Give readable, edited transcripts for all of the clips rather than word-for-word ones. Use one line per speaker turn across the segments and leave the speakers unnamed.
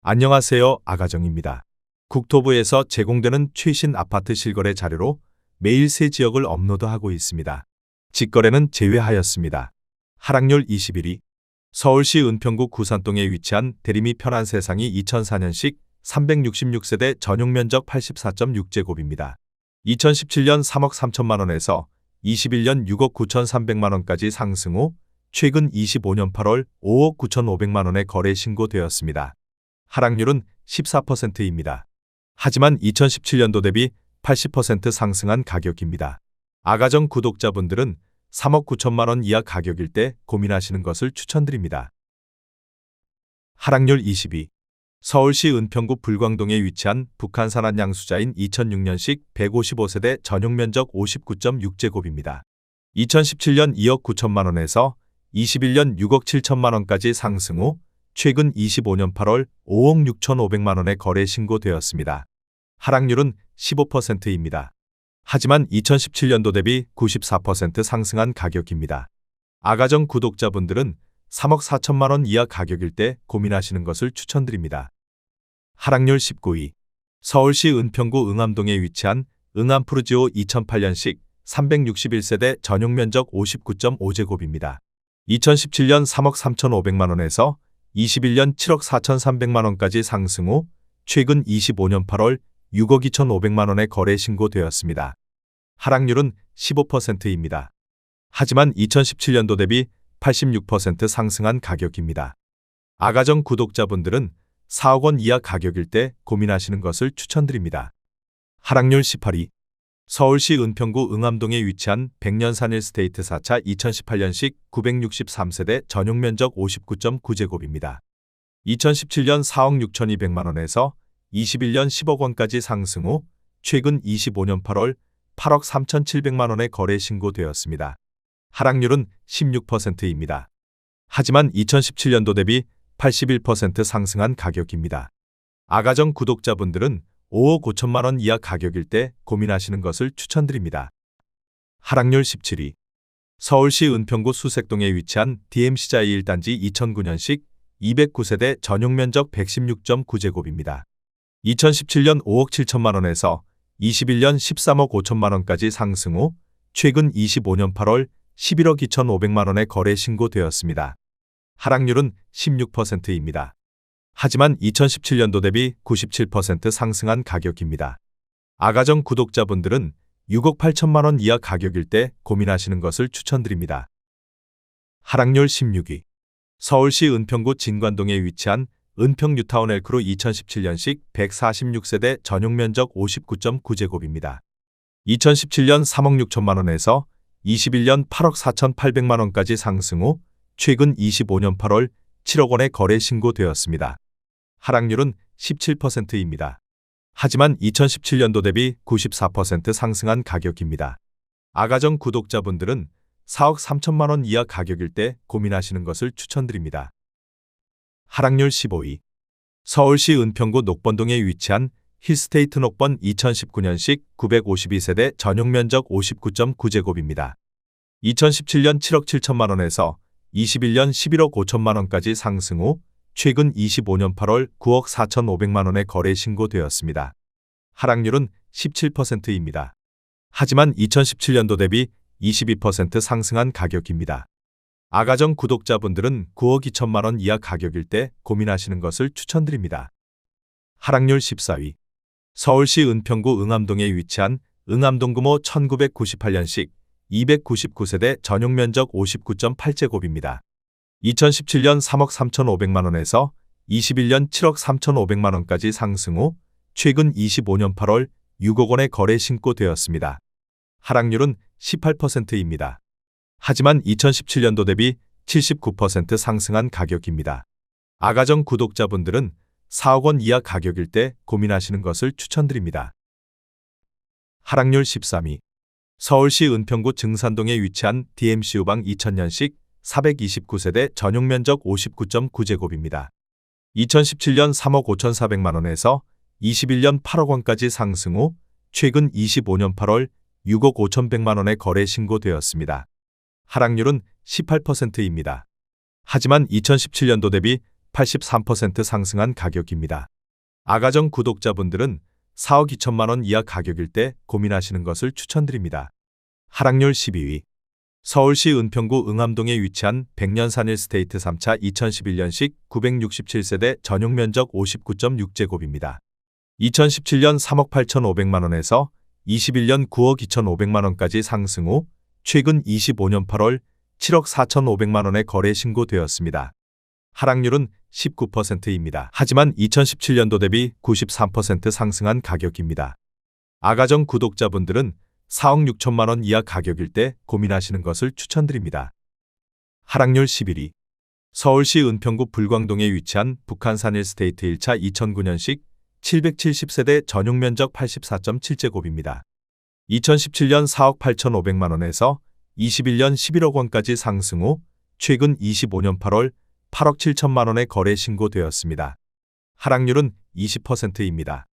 안녕하세요. 아가정입니다. 국토부에서 제공되는 최신 아파트 실거래 자료로 매일 새 지역을 업로드하고 있습니다. 직거래는 제외하였습니다. 하락률 21위. 서울시 은평구 구산동에 위치한 대림이 편한 세상이 2004년식 366세대 전용 면적 84.6제곱입니다. 2017년 3억 3천만 원에서 21년 6억 9,300만 원까지 상승 후 최근 25년 8월 5억 9,500만 원에 거래 신고되었습니다. 하락률은 14%입니다. 하지만 2017년도 대비 80% 상승한 가격입니다. 아가정 구독자분들은 3억 9천만 원 이하 가격일 때 고민하시는 것을 추천드립니다. 하락률 22. 서울시 은평구 불광동에 위치한 북한산한 양수자인 2006년식 155세대 전용 면적 59.6제곱입니다. 2017년 2억 9천만 원에서 21년 6억 7천만 원까지 상승 후 최근 25년 8월 5억 6,500만 원에 거래 신고되었습니다. 하락률은 15%입니다. 하지만 2017년도 대비 94% 상승한 가격입니다. 아가정 구독자분들은 3억 4천만 원 이하 가격일 때 고민하시는 것을 추천드립니다. 하락률 19위. 서울시 은평구 응암동에 위치한 응암푸르지오 2008년식 361세대 전용 면적 59.5제곱입니다. 2017년 3억 3,500만 원에서 21년 7억 4,300만 원까지 상승 후 최근 25년 8월 6억 2,500만 원에 거래 신고되었습니다. 하락률은 15%입니다. 하지만 2017년도 대비 86% 상승한 가격입니다. 아가정 구독자분들은 4억 원 이하 가격일 때 고민하시는 것을 추천드립니다. 하락률 18위. 서울시 은평구 응암동에 위치한 백년산 1스테이트 4차 2018년식 963세대 전용 면적 59.9제곱입니다. 2017년 4억 6,200만 원에서 21년 10억 원까지 상승 후 최근 25년 8월 8억 3,700만 원에 거래 신고되었습니다. 하락률은 16%입니다. 하지만 2017년도 대비 81% 상승한 가격입니다. 아가정 구독자분들은 5억 5천만 원 이하 가격일 때 고민하시는 것을 추천드립니다. 하락률 17위. 서울시 은평구 수색동에 위치한 DMC자이 1단지 2009년식 209세대 전용 면적 116.9제곱입니다. 2017년 5억 7천만 원에서 21년 13억 5천만 원까지 상승 후 최근 25년 8월 11억 2,500만 원에 거래 신고되었습니다. 하락률은 16%입니다. 하지만 2017년도 대비 97% 상승한 가격입니다. 아가정 구독자분들은 6억 8천만 원 이하 가격일 때 고민하시는 것을 추천드립니다. 하락률 16위. 서울시 은평구 진관동에 위치한 은평 뉴타운 엘크루 2017년식 146세대 전용 면적 59.9제곱입니다. 2017년 3억 6천만 원에서 21년 8억 4,800만 원까지 상승 후 최근 25년 8월 7억 원에 거래 신고되었습니다. 하락률은 17%입니다. 하지만 2017년도 대비 94% 상승한 가격입니다. 아가정 구독자분들은 4억 3천만 원 이하 가격일 때 고민하시는 것을 추천드립니다. 하락률 15위. 서울시 은평구 녹번동에 위치한 힐스테이트 녹번 2019년식 952세대 전용 면적 59.9제곱입니다. 2017년 7억 7천만 원에서 21년 11억 5천만 원까지 상승 후 최근 25년 8월 9억 4,500만 원에 거래 신고되었습니다. 하락률은 17%입니다. 하지만 2017년도 대비 22% 상승한 가격입니다. 아가정 구독자분들은 9억 2천만 원 이하 가격일 때 고민하시는 것을 추천드립니다. 하락률 14위. 서울시 은평구 응암동에 위치한 응암동 규모 1998년식 299세대 전용 면적 59.8제곱입니다. 2017년 3억 3,500만 원에서 21년 7억 3,500만 원까지 상승 후 최근 25년 8월 6억 원에 거래 신고되었습니다. 하락률은 18%입니다. 하지만 2017년도 대비 79% 상승한 가격입니다. 아가정 구독자분들은 4억 원 이하 가격일 때 고민하시는 것을 추천드립니다. 하락률 13위. 서울시 은평구 증산동에 위치한 DMC 우방 2000년식 429세대 전용 면적 59.9제곱입니다. 2017년 3억 5,400만 원에서 21년 8억 원까지 상승 후 최근 25년 8월 6억 5,100만 원에 거래 신고되었습니다. 하락률은 18%입니다. 하지만 2017년도 대비 83% 상승한 가격입니다. 아가정 구독자분들은 4억 2천만 원 이하 가격일 때 고민하시는 것을 추천드립니다. 하락률 12위. 서울시 은평구 응암동에 위치한 백년산 일스테이트 3차 2011년식 967세대 전용 면적 59.6제곱입니다. 2017년 3억 8,500만 원에서 21년 9억 2,500만 원까지 상승 후 최근 25년 8월 7억 4,500만 원에 거래 신고되었습니다. 하락률은 19%입니다. 하지만 2017년도 대비 93% 상승한 가격입니다. 아가정 구독자분들은 4억 6천만 원 이하 가격일 때 고민하시는 것을 추천드립니다. 하락률 11위. 서울시 은평구 불광동에 위치한 북한산 일스테이트 1차 2009년식 770세대 전용 면적 84.7제곱입니다. 2017년 4억 8,500만 원에서 21년 11억 원까지 상승 후 최근 25년 8월 8억 7천만 원에 거래 신고되었습니다. 하락률은 20%입니다.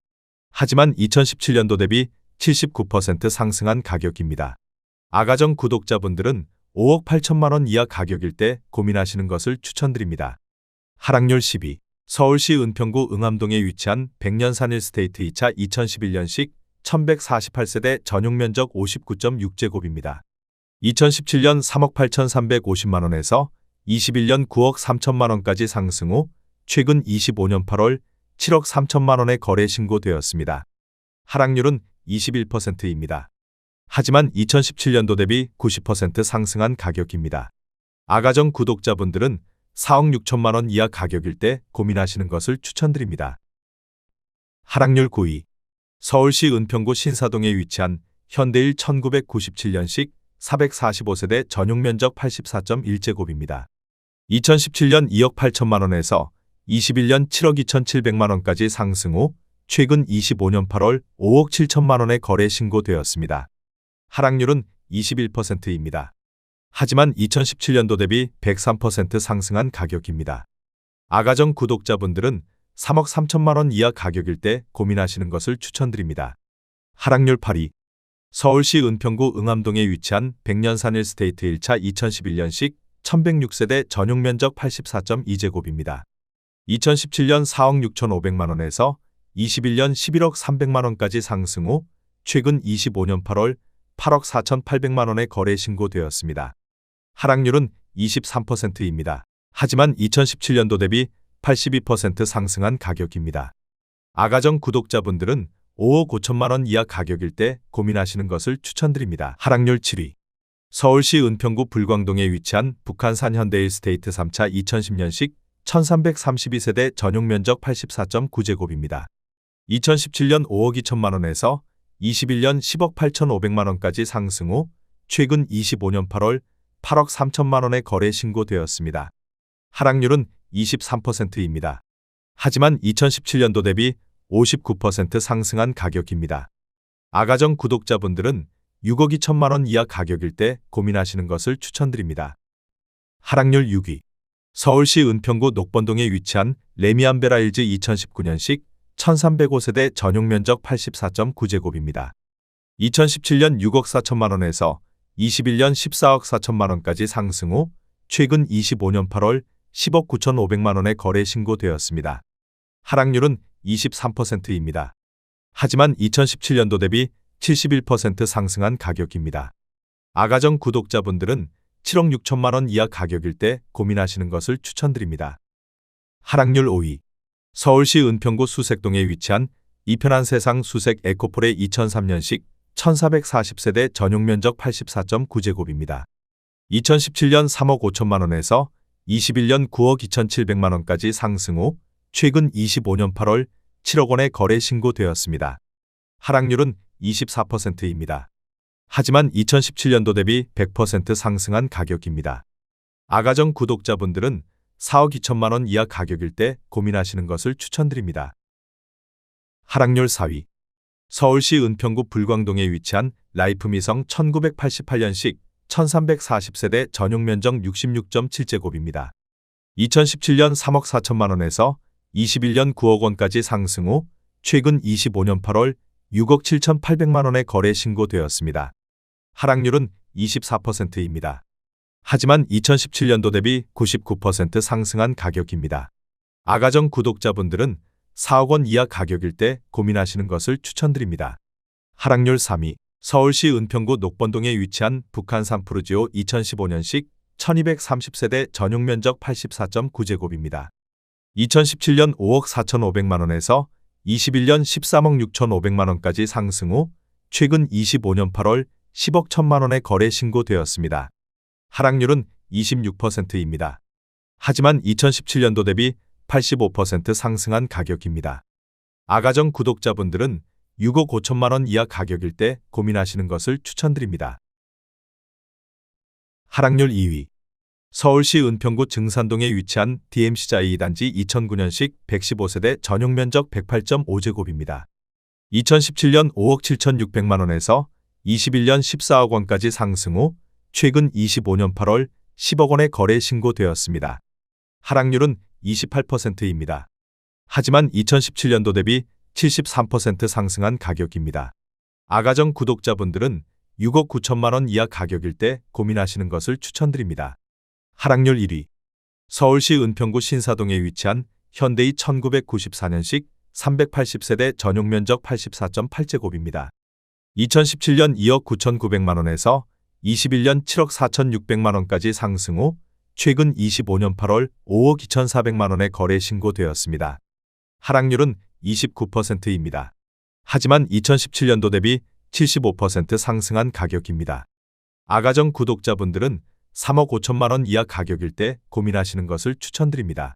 하지만 2017년도 대비 79% 상승한 가격입니다. 아가정 구독자분들은 5억 8천만 원 이하 가격일 때 고민하시는 것을 추천드립니다. 하락률 10위. 서울시 은평구 응암동에 위치한 백년산 일스테이트 2차 2011년식 1148세대 전용 면적 59.6제곱입니다. 2017년 3억 8,350만 원에서 21년 9억 3천만 원까지 상승 후 최근 25년 8월 7억 3천만 원에 거래 신고되었습니다. 하락률은 21%입니다. 하지만 2017년도 대비 90% 상승한 가격입니다. 아가정 구독자분들은 4억 6천만 원 이하 가격일 때 고민하시는 것을 추천드립니다. 하락률 9위. 서울시 은평구 신사동에 위치한 현대일 1997년식 445세대 전용 면적 84.1제곱입니다. 2017년 2억 8천만 원에서 21년 7억 2,700만 원까지 상승 후 최근 25년 8월 5억 7천만 원에 거래 신고되었습니다. 하락률은 21%입니다. 하지만 2017년도 대비 103% 상승한 가격입니다. 아가정 구독자분들은 3억 3천만 원 이하 가격일 때 고민하시는 것을 추천드립니다. 하락률 8위. 서울시 은평구 응암동에 위치한 백년산 일스테이트 1차 2011년식 1106세대 전용 면적 84.2제곱입니다. 2017년 4억 6,500만 원에서 21년 11억 300만 원까지 상승 후 최근 25년 8월 8억 4,800만 원에 거래 신고되었습니다. 하락률은 23%입니다. 하지만 2017년도 대비 82% 상승한 가격입니다. 아가정 구독자분들은 5억 5천만 원 이하 가격일 때 고민하시는 것을 추천드립니다. 하락률 7위. 서울시 은평구 불광동에 위치한 북한산 현대일스테이트 3차 2010년식 1332세대 전용 면적 84.9제곱입니다. 2017년 5억 2천만 원에서 21년 10억 8,500만 원까지 상승 후 최근 25년 8월 8억 3천만 원에 거래 신고되었습니다. 하락률은 23%입니다. 하지만 2017년도 대비 59% 상승한 가격입니다. 아가정 구독자분들은 6억 2천만 원 이하 가격일 때 고민하시는 것을 추천드립니다. 하락률 6위. 서울시 은평구 녹번동에 위치한 레미안베라일즈 2019년식 1305세대 전용 면적 84.9제곱입니다. 2017년 6억 4천만 원에서 21년 14억 4천만 원까지 상승 후 최근 25년 8월 10억 9,500만 원에 거래 신고되었습니다. 하락률은 23%입니다. 하지만 2017년도 대비 71% 상승한 가격입니다. 아가정 구독자분들은 7억 6천만 원 이하 가격일 때 고민하시는 것을 추천드립니다. 하락률 5위. 서울시 은평구 수색동에 위치한 이편한 세상 수색 에코폴의 2003년식 1440세대 전용 면적 84.9제곱입니다. 2017년 3억 5천만 원에서 21년 9억 2,700만 원까지 상승 후 최근 25년 8월 7억 원에 거래 신고되었습니다. 하락률은 24%입니다. 하지만 2017년도 대비 100% 상승한 가격입니다. 아가정 구독자분들은 4억 2천만 원 이하 가격일 때 고민하시는 것을 추천드립니다. 하락률 4위. 서울시 은평구 불광동에 위치한 라이프미성 1988년식 1340세대 전용 면적 66.7제곱입니다. 2017년 3억 4천만 원에서 21년 9억 원까지 상승 후 최근 25년 8월 6억 7,800만 원에 거래 신고되었습니다. 하락률은 24%입니다. 하지만 2017년도 대비 99% 상승한 가격입니다. 아가정 구독자분들은 4억 원 이하 가격일 때 고민하시는 것을 추천드립니다. 하락률 3위. 서울시 은평구 녹번동에 위치한 북한산 푸르지오 2015년식 1230세대 전용 면적 84.9제곱입니다. 2017년 5억 4,500만 원에서 21년 13억 6,500만 원까지 상승 후 최근 25년 8월 10억 1천만 원에 거래 신고되었습니다. 하락률은 26%입니다. 하지만 2017년도 대비 85% 상승한 가격입니다. 아가정 구독자분들은 6억 5천만 원 이하 가격일 때 고민하시는 것을 추천드립니다. 하락률 2위. 서울시 은평구 증산동에 위치한 DMC자이 2단지 2009년식 115세대 전용 면적 108.5제곱입니다. 2017년 5억 7,600만 원에서 21년 14억 원까지 상승 후 최근 25년 8월 10억 원에 거래 신고되었습니다. 하락률은 28%입니다. 하지만 2017년도 대비 73% 상승한 가격입니다. 아가정 구독자분들은 6억 9천만 원 이하 가격일 때 고민하시는 것을 추천드립니다. 하락률 1위. 서울시 은평구 신사동에 위치한 현대이 1994년식 380세대 전용 면적 84.8제곱입니다. 2017년 2억 9,900만 원에서 21년 7억 4,600만 원까지 상승 후 최근 25년 8월 5억 2,400만 원에 거래 신고되었습니다. 하락률은 29%입니다. 하지만 2017년도 대비 75% 상승한 가격입니다. 아가정 구독자분들은 3억 5천만 원 이하 가격일 때 고민하시는 것을 추천드립니다.